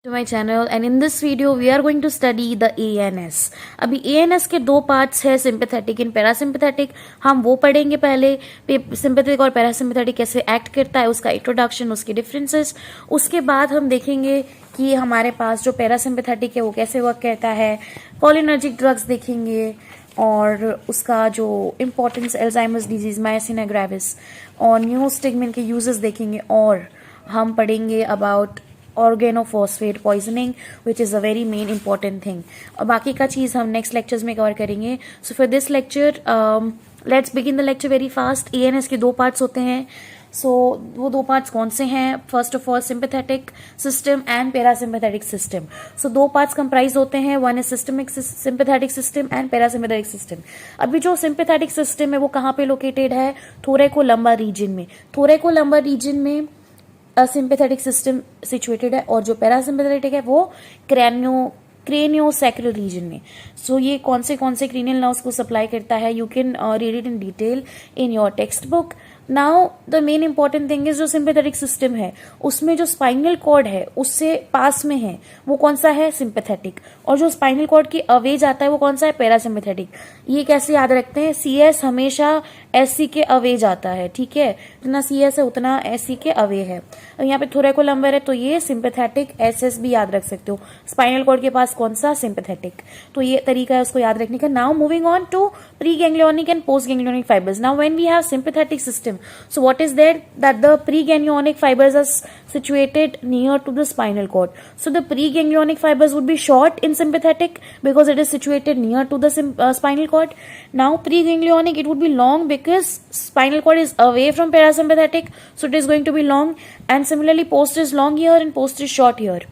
To my channel, and in this video we are going to study the ANS. अभी ANS के दो parts है, sympathetic and parasympathetic. हम वो पढ़ेंगे पहले. सिंपैथेटिक और पैरासिम्पैथेटिक कैसे एक्ट करता है, उसका इंट्रोडक्शन, उसके डिफरेंसेस. उसके बाद हम देखेंगे कि हमारे पास जो पैरासिम्पैथेटिक है वो कैसे वर्क करता है. कॉलिनर्जिक ड्रग्स देखेंगे और उसका जो इम्पोर्टेंस, अल्जाइमर्स डिजीज, मायसिनिया ग्रेविस और न्यूरोस्टिग्मिन के यूजेस देखेंगे. और हम पढ़ेंगे about organophosphate poisoning, which is a very main important thing. और बाकी का चीज़ हम नेक्स्ट लेक्चर्स में कवर करेंगे. So for this lecture let's begin the lecture very fast. ANS के दो पार्ट्स होते हैं. सो वो दो पार्ट्स कौन से हैं? First of all sympathetic system and parasympathetic system. So दो पार्ट्स कंप्राइज होते हैं. One is systemic sympathetic system and parasympathetic system. अभी जो सिंपैथेटिक सिस्टम है वो कहाँ पे लोकेटेड है? थोरैकोलम्बर रीजन में. थोरैकोलम्बर रीजन में सिंपैथेटिक सिस्टम सिचुएटेड है और जो पैरासिम्पैथेटिक है वो क्रेनियोसैक्रल रीजन में. सो ये कौन से क्रेनियल नर्व्स को सप्लाई करता है? You can read it in detail in your text book. Now the main important thing is जो सिंपैथेटिक सिस्टम है उसमें जो स्पाइनल कॉर्ड है उससे पास में है वो कौन सा है? सिंपैथेटिक. और जो स्पाइनल कॉर्ड की अवे जाता है वो कौन सा है? पैरासिम्पैथेटिक. ये कैसे याद रखते हैं? CS हमेशा SC के अवे जाता है. ठीक है, जितना CS है उतना SC के अवे है. यहाँ पे थोरैकोलम्बर है तो ये सिंपैथेटिक SS भी याद रख सकते हो. स्पाइनल कॉर्ड के पास कौन सा? सिंपैथेटिक. तो ये तरीका है उसको याद रखने का. Now moving on to pre ganglionic and post ganglionic fibres. Now when we have sympathetic system, so what is there? That the preganglionic fibers are situated near to the spinal cord. So the preganglionic fibers would be short in sympathetic because it is situated near to the spinal cord. Now preganglionic, it would be long because spinal cord is away from parasympathetic, so it is going to be long. And similarly post is long here and post is short here.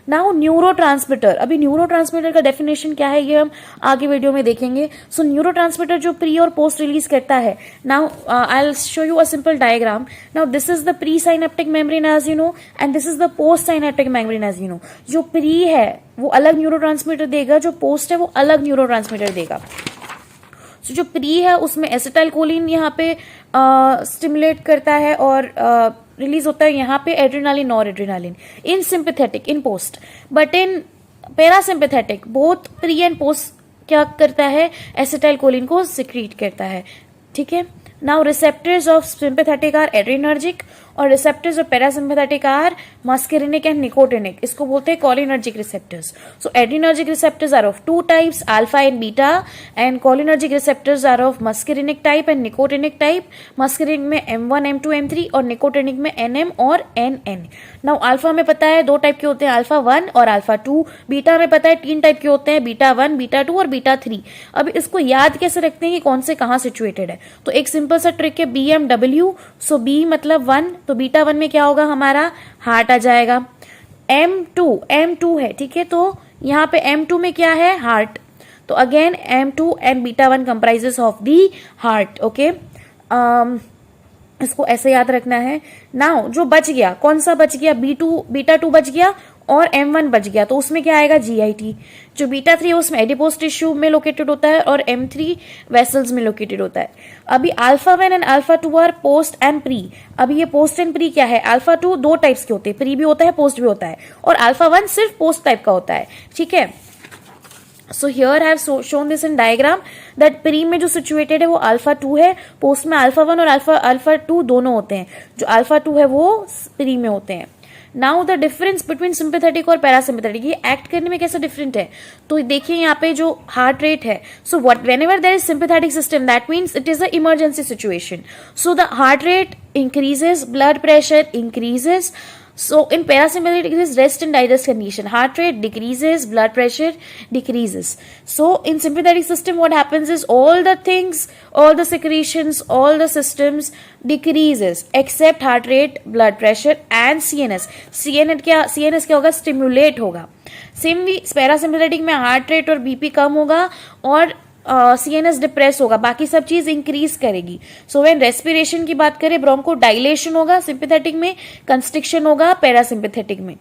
Now neurotransmitter. अभी neurotransmitter का definition क्या है ये हम आगे video में देखेंगे. So neurotransmitter जो प्री और पोस्ट रिलीज करता है. Now I will show you a simple diagram. Now this is the pre synaptic membrane as you know and this is the post synaptic membrane as you know. जो pre है वो अलग neurotransmitter देगा, जो post है वो अलग neurotransmitter देगा. So, जो प्री है उसमें एसिटाइलकोलिन यहाँ पे स्टिमुलेट करता है और रिलीज होता है यहाँ पे एड्रेनालिन और adrenaline. In sympathetic, in post. But in parasympathetic both pre and post क्या करता है? एसिटाइलकोलिन को सिक्रीट करता है. ठीक है. Now receptors of sympathetic are adrenergic और receptors of parasympathetic are muscarinic and nicotinic. इसको बोलते हैं cholinergic receptors. So adrenergic receptors are of two types, alpha and beta, and cholinergic receptors are of muscarinic type and nicotinic type. Muscarinic में M1, M2, M3 और nicotinic में NM और NN. Now alpha में पता है दो type के होते हैं, अल्फा 1 और अल्फा 2. बीटा में पता है तीन टाइप के होते हैं, बीटा 1, बीटा 2 और बीटा 3. अब इसको याद कैसे रखते हैं कि कौन से कहाँ सिचुएटेड है? तो एक सिंपल सा ट्रिक है, BMW. सो B मतलब 1, तो बीटा 1 में क्या होगा? हमारा हार्ट आ जाएगा. M2 है. ठीक है, तो यहाँ पे M2 में क्या है? हार्ट. तो again M2 and beta 1 comprises of the heart. Okay, इसको ऐसे याद रखना है. नाउ जो बच गया, कौन सा बच गया? बीटा 2 बच गया और M1 बच गया, तो उसमें क्या आएगा? GIT. जो बीटा 3 है उसमें एडिपोज टिश्यू में लोकेटेड होता है और M3 वेसल्स में लोकेटेड होता है. अभी alpha 1 and alpha 2 R post and pre. अभी ये पोस्ट एंड प्री क्या है? अल्फा 2 दो टाइप्स के होते हैं, प्री भी होता है, पोस्ट भी होता है, और अल्फा 1 सिर्फ पोस्ट टाइप का होता है. ठीक है. So here I have shown this in diagram that pre में जो सिचुएटेड है वो अल्फा 2 है, पोस्ट में अल्फा 1 और अल्फा 2 दोनों होते हैं. जो अल्फा 2 है वो प्री में होते हैं. Now the difference between sympathetic और पैरासिम्पैथेटिक, ये एक्ट करने में कैसे डिफरेंट है? तो देखिए यहाँ पे जो हार्ट रेट है, so what whenever there is sympathetic system that means it is a emergency situation. So the heart rate increases, blood pressure increases. So in parasympathetic it is rest and digest condition. Heart rate decreases, blood pressure decreases. So in sympathetic system what happens is all the things, all the secretions, all the systems decreases except heart rate, blood pressure and CNS. CNS क्या होगा? Stimulate होगा. Same भी parasympathetic में heart rate और BP कम होगा और CNS depress होगा, बाकी सब चीज इंक्रीज करेगी. सो व्हेन रेस्पिरेशन की बात करें, ब्रोंको डायलेशन होगा सिंपैथेटिक में, कंस्ट्रिक्शन होगा पैरासिम्पैथेटिक में.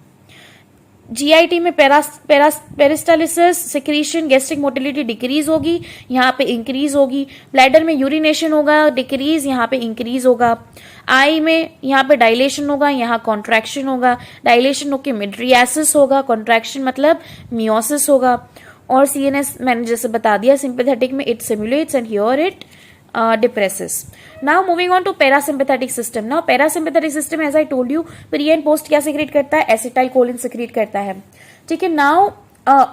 जीआईटी में peristalsis secretion gastric motility decrease होगी, यहाँ पे इंक्रीज होगी। ब्लैडर में यूरिनेशन होगा, डिक्रीज, यहाँ पे इंक्रीज होगा। आई में यहाँ पे डायलेशन होगा, यहाँ कॉन्ट्रैक्शन होगा। डायलेशन होके मिड्रियासिस होगा, कॉन्ट्रैक्शन मतलब मियोसिस होगा। और सीएनएस मैंने जैसे बता दिया, सिंपैथेटिक में it stimulates and here it depresses. Now moving on to parasympathetic system. Now parasympathetic system as I told you pre and post क्या secrete करता है, acetylcholine secrete करता है, ठीक है। Now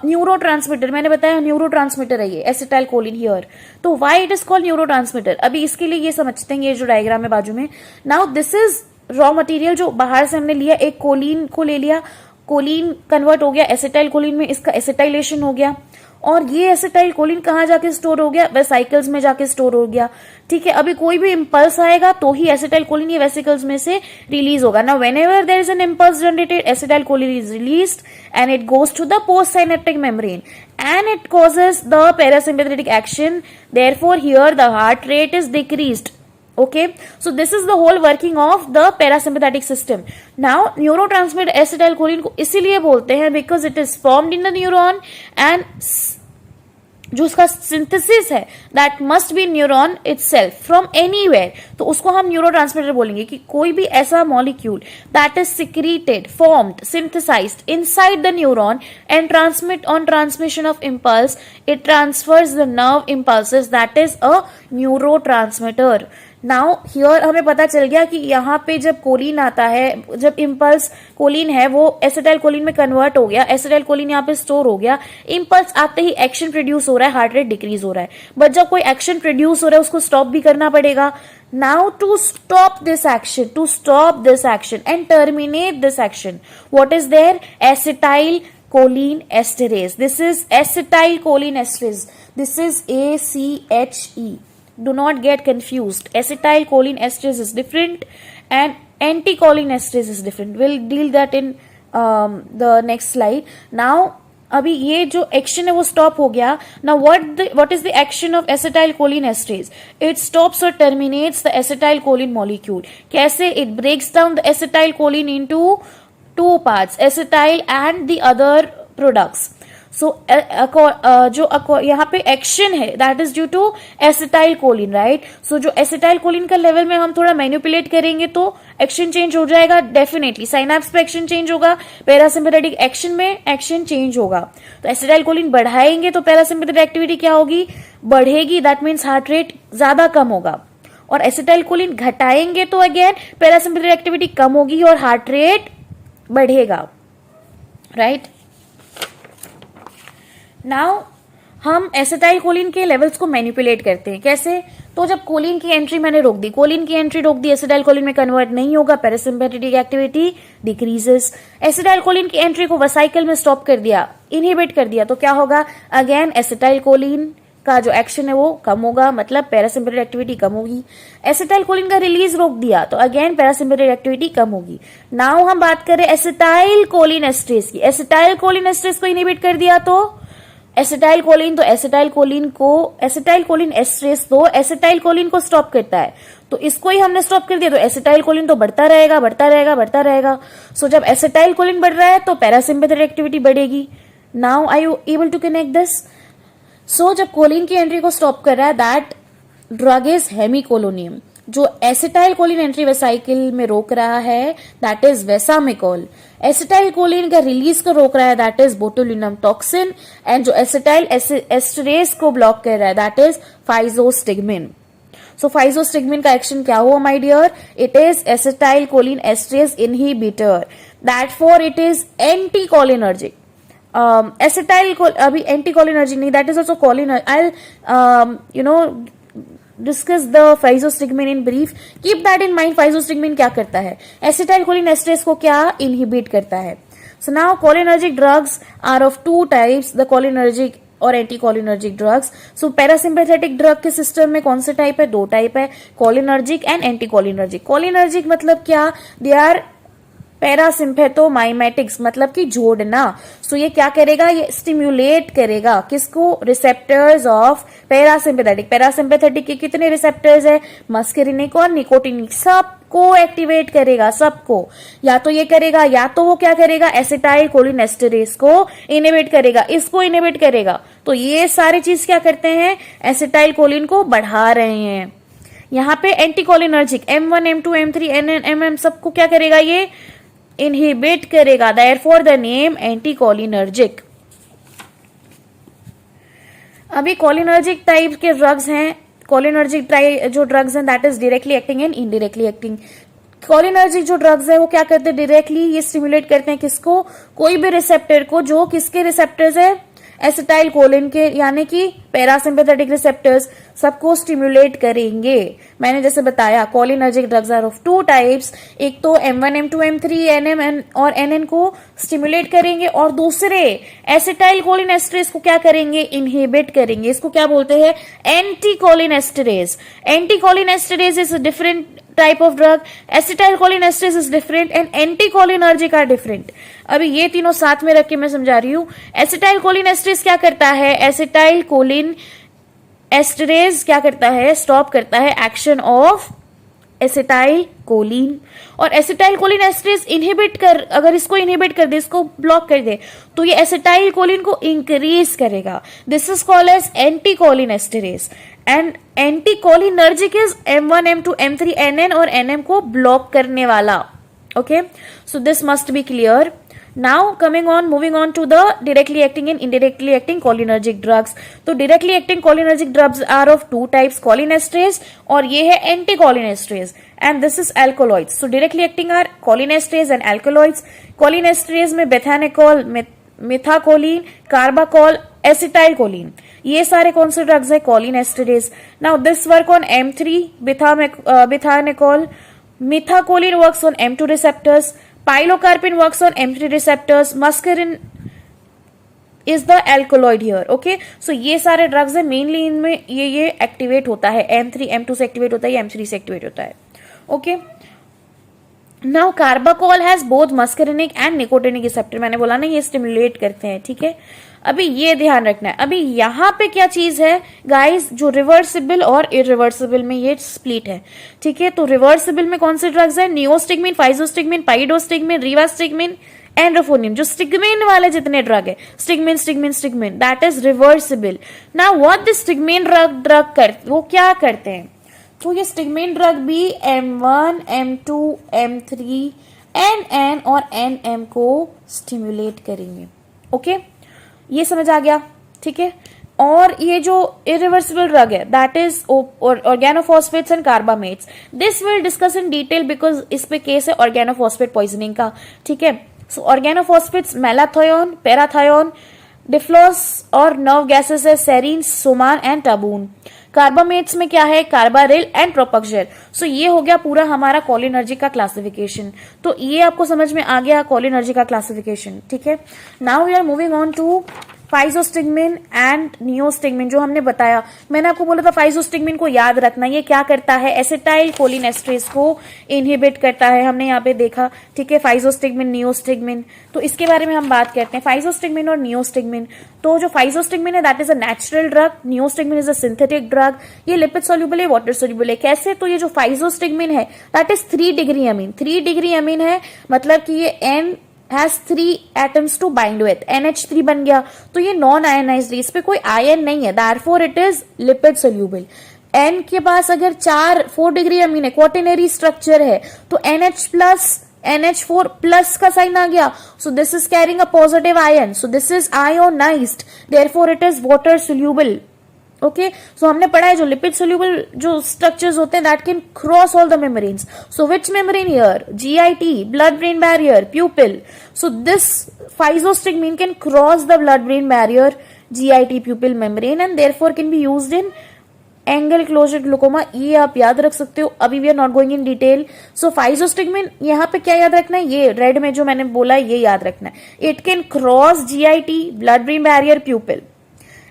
न्यूरोट्रांसमीटर मैंने बताया न्यूरोट्रांसमीटर है ये एसिटाइलकोलिन हियर। तो why it is called neurotransmitter, अभी इसके लिए ये समझते हैं, ये जो डायग्राम है बाजू में। Now this is raw material जो बाहर से हमने लिया, एक कोलिन को ले लिया, कोलिन कन्वर्ट हो गया एसिटाइलकोलिन में, इसका एसिटाइलेशन हो गया, और ये एसिटाइलकोलिन कहाँ जाके स्टोर हो गया, वेसिकल्स में जाके स्टोर हो गया, ठीक है। अभी कोई भी इंपल्स आएगा तो ही एसिटाइलकोलिन ये वेसिकल्स में से रिलीज होगा। Now whenever there is an impulse generated, acetylcholine is released and it goes to the post synaptic membrane and it causes the parasympathetic action. Therefore here the heart rate is decreased. Okay, so this is the whole working of the parasympathetic system. Now neurotransmitter acetylcholine को इसीलिए बोलते हैं because it is formed in the neuron and जो उसका synthesis है that must be neuron itself from anywhere, तो उसको हम न्यूरोट्रांसमीटर बोलेंगे कि कोई भी ऐसा molecule that is secreted, formed, synthesised inside the neuron and transmit on transmission of impulse, it transfers the nerve impulses, that is a neurotransmitter. Now here हमें पता चल गया कि यहाँ पे जब कोलिन आता है, जब इम्पल्स कोलिन है वो एसिटाइलकोलिन में कन्वर्ट हो गया, एसिटाइलकोलिन यहाँ पे स्टोर हो गया, इम्पल्स आते ही एक्शन प्रोड्यूस हो रहा है, हार्ट रेट डिक्रीज हो रहा है। बट जब कोई एक्शन प्रोड्यूस हो रहा है उसको स्टॉप भी करना पड़ेगा। Now to stop this action and terminate this action, what is there, acetylcholine esterase. This is acetylcholine esterase. This is ACHE. Do not get confused. Acetylcholine esterase is different and anticholine esterase is different. We'll deal that in the next slide. Now अभी ये जो action है वो stop हो गया। Now what is the action of acetylcholine esterase? It stops or terminates the acetylcholine molecule. कैसे? It breaks down the acetylcholine into two parts, acetyl and the other products. सो जो यहाँ पे एक्शन है that is due to acetylcholine, right. So जो acetylcholine का level में हम थोड़ा मैनिपुलेट करेंगे तो एक्शन चेंज हो जाएगा, डेफिनेटली साइनैप्स पे एक्शन चेंज होगा, पैरासिम्पैथेटिक एक्शन में एक्शन चेंज होगा। तो एसिटाइलकोलिन बढ़ाएंगे तो पैरासिम्पैथेटिक एक्टिविटी क्या होगी, बढ़ेगी, दैट मीन्स हार्ट रेट ज्यादा कम होगा। और एसिटाइलकोलिन घटाएंगे तो अगेन पैरासिम्पैथेटिक एक्टिविटी कम होगी और हार्ट रेट बढ़ेगा, राइट। नाउ हम एसिटाइलकोलिन के लेवल्स को मैनिपुलेट करते हैं, कैसे? तो जब कोलिन की एंट्री मैंने रोक दी, एसिटाइलकोलिन में कन्वर्ट नहीं होगा, पैरासिम्पैथेटिक एक्टिविटी डिक्रीजेस। एसिटाइलकोलिन की एंट्री को वेसिकल में स्टॉप कर दिया, इनहिबिट कर दिया, तो क्या होगा, अगेन एसिटाइलकोलिन का जो एक्शन है वो कम होगा, मतलब पैरासिम्पैथेटिक एक्टिविटी कम होगी। एसिटाइलकोलिन का रिलीज रोक दिया तो अगेन पैरासिम्पैथेटिक एक्टिविटी कम होगी। नाउ हम बात करें एसिटाइलकोलिन एस्ट्रेस की, एसिटाइलकोलिन एस्ट्रेस को इनहिबिट कर दिया तो एसिटाइलकोलिन एस्ट्रेस तो एसिटाइलकोलिन को स्टॉप करता है, तो इसको ही हमने स्टॉप कर दिया तो एसिटाइलकोलिन तो बढ़ता रहेगा। सो जब एसिटाइलकोलिन बढ़ रहा है तो पैरासिम्पैथेटिक एक्टिविटी बढ़ेगी। Now I you able to connect this? So जब कोलिन की एंट्री को स्टॉप कर रहा है दैट ड्रग इज हेमिकोलोनियम, जो एसिटाइलकोलिन एंट्री वेसाइकिल में रोक रहा है दैट इज वेसामिकोल। एसिटाइलकोलिन का रिलीज को रोक रहा है that is botulinum toxin, and जो एसिटाइल एस्टरेज को ब्लॉक कर रहा है दैट इज फाइजोस्टिग्मिन। सो फाइजोस्टिग्मिन का एक्शन क्या हुआ my dear, it is acetylcholine esterase inhibitor, that for it is anticholinergic. अभी एंटीकोलिनर्जिक नहीं, that is also choline. I discuss the physostigmine in brief, keep that in mind. Physostigmine क्या करता है, acetylcholine एस्ट्रेस को क्या इनहिबिट करता है। So now cholinergic drugs are of two types, the cholinergic और anticholinergic drugs. So parasympathetic drug के system में कौन से टाइप है, दो टाइप है, कोलिनर्जिक एंड एंटीकोलिनर्जिक। कोलिनर्जिक मतलब क्या, दे आर पैरासिम्पेथोमाइमेटिक्स मतलब कि जोड़ना। सो ये क्या करेगा, ये स्टिम्युलेट करेगा किसको, रिसेप्टर्स ऑफ पैरासिम्पेथेटिक। पैरासिम्पेथेटिक के कितने रिसेप्टर्स है, मस्करिनिक और निकोटिनिक, सबको एक्टिवेट करेगा, सबको। या तो ये करेगा, या तो वो क्या करेगा, एसिटाइल कोलिनेस्टरेज को इनहिबिट करेगा, इसको इनहिबिट करेगा। तो ये सारी चीज क्या करते हैं, एसिटाइल कोलिन को बढ़ा रहे हैं। यहाँ पे anticholinergic M1 M2 M3 NN MM सबको क्या करेगा, ये इनहिबिट करेगा, देयरफॉर द नेम एंटीकोलिनर्जिक। अभी कोलिनर्जिक टाइप के ड्रग्स हैं, कोलिनर्जिक जो ड्रग्स हैं that is directly acting and indirectly acting. Cholinergic जो ड्रग्स है वो क्या करते हैं, डायरेक्टली ये स्टिमुलेट करते हैं किसको, कोई भी रिसेप्टर को, जो किसके रिसेप्टर्स है, एसिटाइल कोलिन के, यानी कि पैरासिम्पेथेटिक रिसेप्टर्स, सबको स्टिमुलेट करेंगे। मैंने जैसे बताया cholinergic drugs are of two types, एक तो M1 M2 M3 NM और NN को स्टिमुलेट करेंगे, और दूसरे एसिटाइल कोलिनेस्टरेज को क्या करेंगे, इनहिबिट करेंगे। इसको क्या बोलते हैं, anticholinesterase. Anticholinesterase is a different type of drug, acetylcholinesterase is different and anticholinergic are different। अभी ये तीनों साथ में रख के मैं समझा रही हूं। एसिटाइलकोलिनेस्टरेज क्या करता है, एसिटाइल कोलिन एस्टरेज क्या करता है, स्टॉप करता है एक्शन ऑफ एसिटाइल कोलिन, और एसिटाइल कोलिन एस्टरेज इनहिबिट कर, अगर इसको इनहिबिट कर दे, इसको ब्लॉक कर दे, तो ये एसिटाइल कोलिन को इंक्रीज करेगा। This is called as anticholinesterase. And anticholinergic is M1 M2 M3 NN और NM को ब्लॉक करने वाला। Okay, so this must be clear. Now moving on to the directly acting and indirectly acting cholinergic drugs। तो directly acting cholinergic drugs are of two types, cholinesterase और ये है anticholinesterase, and this is alkaloids। So directly acting are cholinesterase and alkaloids। cholinesterase में बेथानिकोल, मिथाकोलिन, carbachol, acetylcholine, ये सारे कौन से drugs है, cholinesterase. Now this work on M3 bethanechol, methacholine works on M2 receptors, pilocarpine works on M3 receptors, muscarine is the alkaloid here। okay, so ये सारे drugs है, mainly इनमें ये एक्टिवेट होता है, M3 M2 से एक्टिवेट होता है, M3 से एक्टिवेट होता है। Okay, now carbachol has both muscarinic and nicotinic receptor. मैंने बोला ना ये स्टिमुलेट करते हैं, ठीक है। अभी ये ध्यान रखना है, अभी यहाँ पे क्या चीज है गाइस, जो रिवर्सिबल और इरिवर्सिबल में ये स्प्लिट है, ठीक है। तो रिवर्सिबल में कौन से ड्रग्स है, नियोस्टिग्मिन, फाइजोस्टिग्मिन, पाइडोस्टिग्मिन, रिवास्टिग्मिन, एंड्रोफोनियम, जो स्टिग्मिन वाले जितने ड्रग है, stigmine that is reversible. Now what this stigmine drug करते, वो क्या करते हैं, तो ये स्टिग्मिन ड्रग भी M1 M2 M3 NN और NM को स्टिमुलेट करेंगे। ओके, ये समझ आ गया, ठीक है। और ये जो इरिवर्सिबल ड्रग है that is organophosphates and carbamates. This will discuss in detail because इस पे केस है ऑर्गेनोफॉस्फेट पॉइजनिंग का, ठीक है। सो ऑर्गेनोफॉस्फेट्स मैलाथोन, पैराथायोन, डिफ्लोस और नर्व गैसेस है सेरीन, सोमान एंड टाबून। कार्बामेट्स में क्या है, कार्बारिल एंड प्रोपक्जल। सो ये हो गया पूरा हमारा कोलिनर्जिक का क्लासिफिकेशन। तो ये आपको समझ में आ गया कोलिनर्जिक का क्लासिफिकेशन, ठीक है। Now we are moving on to physostigmine and neostigmine. जो हमने बताया, मैंने आपको बोला था फाइजोस्टिग्मिन को याद रखना, ये क्या करता है, एसिटाइल कोलिनेस्टरेज को इनहिबिट करता है, हमने यहाँ पे देखा, ठीक है। फाइजोस्टिग्मिन, नियोस्टिग्मिन, तो इसके बारे में हम बात करते हैं, फाइजोस्टिग्मिन और नियोस्टिग्मिन। तो जो फाइजोस्टिग्मिन है that is a natural drug, neostigmine is a synthetic drug. ये लिपिड सोल्यूबल है, वाटर सोल्यूबल है। कैसे, तो ये जो फाइजोस्टिग्मिन है that is 3 degree amine, 3 degree amine है, मतलब कि ये N has 3 atoms to bind with, NH3 बन गया, तो ये नॉन आयनाइज्ड, इस पे कोई आयन नहीं है, therefore it is lipid soluble। N के पास अगर 4 डिग्री अमीन है, क्वाटरनरी स्ट्रक्चर है, तो NH प्लस NH4 प्लस का साइन आ गया, so this is carrying a positive ion, so this is ionized, therefore it is water soluble. Okay, so हमने पढ़ा है जो लिपिड सोल्यूबल जो स्ट्रक्चर्स होते हैं that can cross all the membranes. So which membrane here, GIT, blood brain barrier, pupil. So this physostigmine can cross the blood brain barrier, GIT pupil membrane, and therefore can be used in angle closure glaucoma. ये आप याद रख सकते हो, अभी we are not going in detail. So physostigmine यहाँ पे क्या याद रखना है, ये रेड में जो मैंने बोला ये याद रखना है, it can cross GIT, blood brain barrier, प्यूपिल,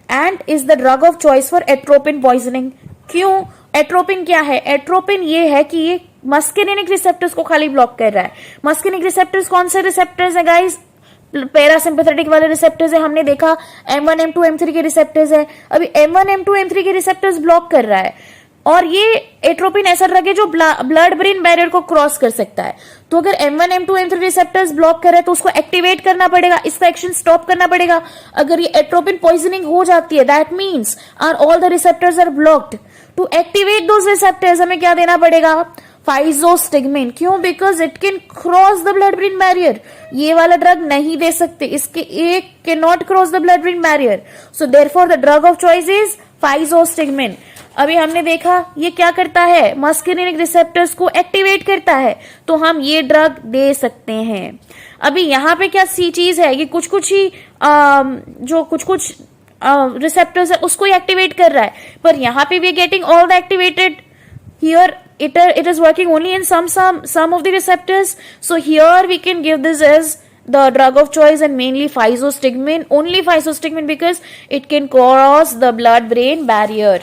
and is the drug of choice for atropine poisoning। क्यों, एट्रोपिन क्या है? एट्रोपिन ये है कि ये मस्केरिनिक रिसेप्टर्स को खाली ब्लॉक कर रहा है। मस्केरिनिक रिसेप्टर्स कौन से रिसेप्टर्स है गाइस? पैरासिम्पैथेटिक वाले रिसेप्टर्स है, हमने देखा M1 M2 M3 के रिसेप्टर्स है। अभी M1 M2 M3 के रिसेप्टर्स ब्लॉक कर रहा है, और ये एट्रोपिन ऐसा ड्रग है जो ब्लड ब्रेन बैरियर को क्रॉस कर सकता है। तो अगर M1 M2 M3 receptors block कर रहे हैं तो उसको एक्टिवेट करना पड़ेगा, इसका एक्शन स्टॉप करना पड़ेगा। अगर ये एट्रोपिन पॉइजनिंग हो जाती है, that means are all the receptors are blocked. To activate those receptors हमें क्या देना पड़ेगा? फाइजोस्टिग्मिन। क्यों? Because it can cross the blood brain barrier. ये वाला ड्रग नहीं दे सकते, इसके एक can not cross the blood brain barrier, so therefore the drug of choice is physostigmine. अभी हमने देखा ये क्या करता है? मस्केरिनिक रिसेप्टर्स को एक्टिवेट करता है, तो हम ये ड्रग दे सकते हैं। अभी यहाँ पे क्या सी चीज है, ये कुछ कुछ ही जो कुछ कुछ रिसेप्टर्स है उसको ही एक्टिवेट कर रहा है, पर यहाँ पे we are getting all the activated. Here it is working only in some of the receptors. So here we can give this as the drug of choice, and mainly physostigmine, only physostigmine, because it can cross the blood brain barrier.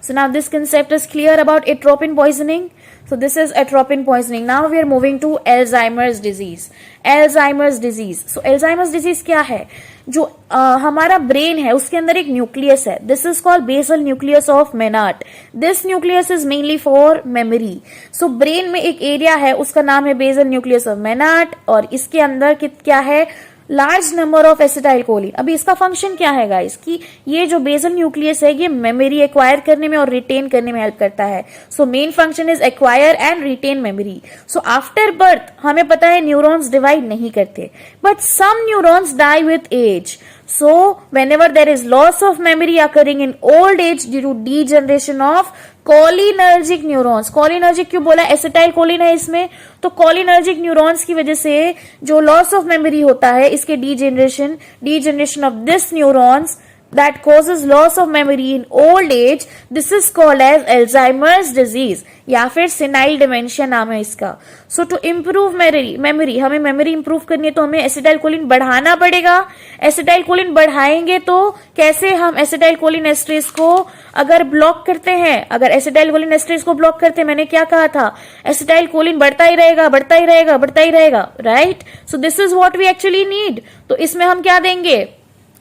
So now this concept is clear about atropine poisoning. So this is atropine poisoning. Now we are moving to Alzheimer's disease. Alzheimer's disease. So Alzheimer's disease क्या है? जो हमारा brain है उसके अंदर एक nucleus है, this is called basal nucleus of Meynert. This nucleus is mainly for memory. So brain में एक एरिया है उसका नाम है बेसल न्यूक्लियस ऑफ मेनार्ड, और इसके अंदर क्या है? Large number of acetyl choline. अभी इसका फंक्शन क्या है गाइस? कि ये जो बेसल न्यूक्लियस है ये मेमोरी एक्वायर करने में और रिटेन करने में हेल्प करता है। So main function is acquire and retain memory. So after birth हमें पता है न्यूरॉन्स डिवाइड नहीं करते, but some neurons die with age. So whenever there is loss of memory occurring in old age due to degeneration of cholinergic neurons, cholinergic क्यों बोला? Acetyl choline है इसमें, तो cholinergic neurons की वजह से जो loss of memory होता है, इसके degeneration of this neurons that causes loss of memory in old age, this is called as Alzheimer's disease, या फिर senile dementia नाम है इसका। So to improve memory, हमें memory improve करनी है तो हमें एसिटाइल कोलिन बढ़ाना पड़ेगा। एसिटाइल कोलिन बढ़ाएंगे तो कैसे? हम एसिटाइल कोलिन एस्ट्रेस को अगर ब्लॉक करते हैं, अगर एसिटाइल कोलिन एस्ट्रेस को ब्लॉक करते हैं, मैंने क्या कहा था? एसिटाइल कोलिन बढ़ता ही रहेगा, बढ़ता ही रहेगा, बढ़ता ही रहेगा, right? So this is what we actually need. तो इसमें हम क्या देंगे?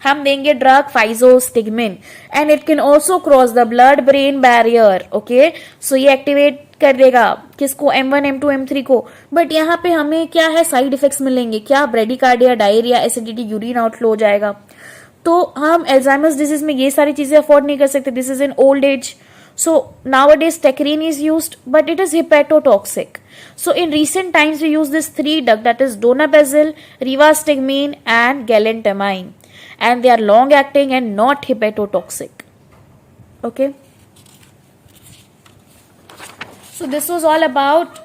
हम देंगे drug physostigmine, and it can also cross the blood brain barrier. Okay, so ये एक्टिवेट कर देगा किसको? M1 M2 M3 को। बट यहाँ पे हमें क्या है? साइड इफेक्ट्स मिलेंगे। क्या? Bradycardia, diarrhoea, acidity, urine outflow हो जाएगा। तो हम एल्जाइमर्स डिजीज में ये सारी चीजें अफोर्ड नहीं कर सकते, this is in old age. So nowadays Tacrine is used, but it is hepatotoxic. So in recent times we use this three drug, that is donepezil, rivastigmine and galantamine, and they are long acting and not hepatotoxic. Okay, so this was all about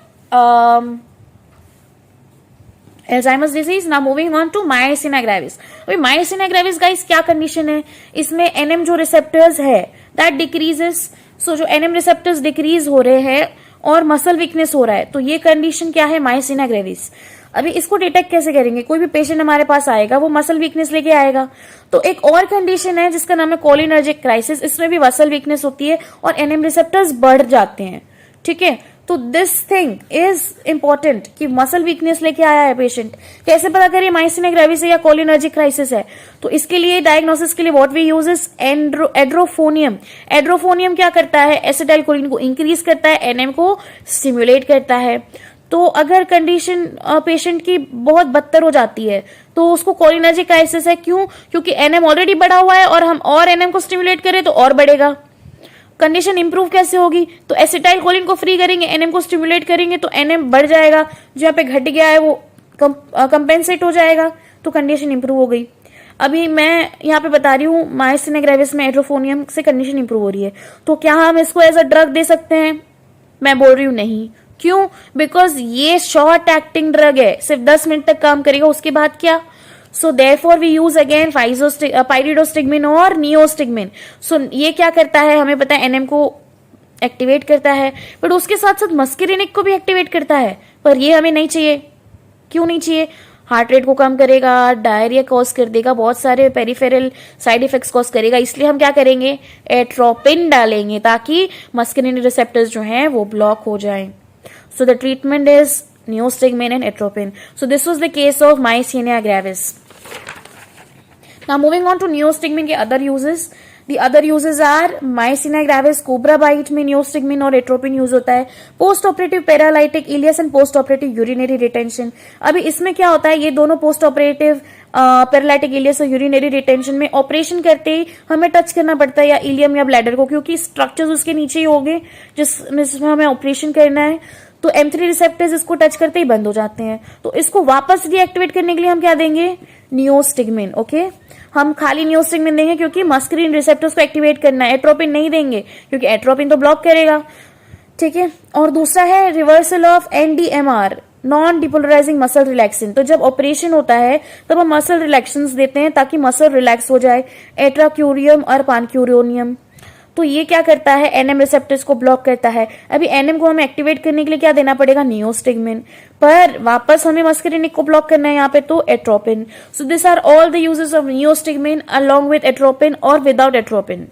Alzheimer's disease. Now moving on to myasthenia gravis. अभी myasthenia gravis guys क्या condition है? इसमें NM जो receptors है that decreases. So जो NM receptors decrease हो रहे हैं और मसल वीकनेस हो रहा है, तो ये कंडीशन क्या है? myasthenia gravis. अभी इसको डिटेक्ट कैसे करेंगे? कोई भी पेशेंट हमारे पास आएगा वो मसल वीकनेस लेके आएगा, तो एक और कंडीशन है जिसका नाम है कोलिनर्जिक क्राइसिस। इसमें भी मसल वीकनेस होती है और NM रिसेप्टर्स बढ़ जाते हैं। ठीक है, तो दिस थिंग इज इंपॉर्टेंट कि मसल वीकनेस लेके आया है पेशेंट, कैसे पता करिए myasthenia gravis है या कोलिनर्जिक क्राइसिस है? तो इसके लिए डायग्नोसिस के लिए what we use is edrophonium. Edrophonium क्या करता है? एसिटाइल कोलिन को इंक्रीज करता है, NM को स्टिमुलेट करता है। तो अगर कंडीशन पेशेंट की बहुत बदतर हो जाती है तो उसको कोलिनर्जिक क्राइसिस है। क्यों? क्योंकि NM ऑलरेडी बढ़ा हुआ है और हम और NM को स्टिमुलेट करें तो और बढ़ेगा। कंडीशन इंप्रूव कैसे होगी? तो एसिटाइल कोलिन को फ्री करेंगे, NM को स्टिमुलेट करेंगे तो NM बढ़ जाएगा, जो यहाँ पे घट गया है वो कंपेंसेट हो जाएगा, तो कंडीशन इंप्रूव हो गई। अभी मैं यहाँ पे बता रही हूँ myasthenia gravis में एड्रोफोनियम से कंडीशन इंप्रूव हो रही है, तो क्या हम इसको एज अ ड्रग दे सकते हैं? मैं बोल रही हूँ नहीं। क्यों? बिकॉज ये शॉर्ट एक्टिंग ड्रग है, सिर्फ 10 मिनट तक काम करेगा, उसके बाद क्या? So therefore we use again pyridostigmine और neostigmine. So ये क्या करता है? हमें पता है NM को एक्टिवेट करता है, बट उसके साथ साथ मस्केरिनिक को भी एक्टिवेट करता है, पर ये हमें नहीं चाहिए। क्यों नहीं चाहिए? हार्ट रेट को कम करेगा, डायरिया कॉज कर देगा, बहुत सारे पेरिफेरल साइड इफेक्ट्स कॉज करेगा। इसलिए हम क्या करेंगे, एट्रोपिन डालेंगे ताकि मस्कुलिन रिसेप्टर्स जो हैं वो ब्लॉक हो जाएं। So the treatment is neostigmine and atropine. So this was the case of myasthenia gravis. Now moving on to neostigmine के other uses. The other uses are myasthenia gravis, cobra bite में neostigmine और atropine use होता है। Post operative paralytic ileus and post operative urinary retention. अभी इसमें क्या होता है, ये दोनों पोस्ट ऑपरेटिव पैरालाइटिक इलियस और यूरिनरी रिटेंशन में ऑपरेशन करते ही हमें टच करना पड़ता है या इलियम या ब्लैडर को, क्योंकि स्ट्रक्चर्स उसके नीचे ही होंगे जिसमें हमें ऑपरेशन करना है। तो M3 रिसेप्टर्स इसको टच करते ही बंद हो जाते हैं। तो इसको वापस रीएक्टिवेट करने के लिए हम क्या देंगे, नियोस्टिगमिन। ओके, हम खाली नियोस्टिगमिन देंगे क्योंकि मस्कुलिन रिसेप्टर्स को एक्टिवेट करना है। एट्रोपिन नहीं देंगे क्योंकि एट्रोपिन तो ब्लॉक करेगा। ठीक है, और दूसरा है reversal of NDMR, non depolarising muscle relaxin. तो जब ऑपरेशन होता है तब हम मसल रिलैक्सेंस देते हैं ताकि मसल रिलैक्स हो जाए, एट्राक्यूरियम और पानक्यूरियोनियम। तो ये क्या करता है, NM रिसेप्टर्स को ब्लॉक करता है। अभी NM को हमें एक्टिवेट करने के लिए क्या देना पड़ेगा, नियोस्टिगमिन, पर वापस हमें मस्कुलिनिक को ब्लॉक करना है यहाँ पे, तो atropine. So this are all the uses of neostigmine along with atropine और without atropine.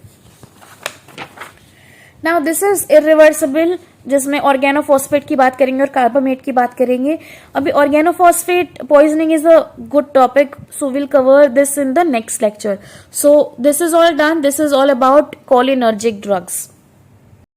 Now this is irreversible, जिसमें ऑर्गेनोफॉस्फेट की बात करेंगे और कार्बामेट की बात करेंगे। अभी organophosphate poisoning is a good topic, so will cover this in the next lecture. So this is all done, this is all about cholinergic drugs.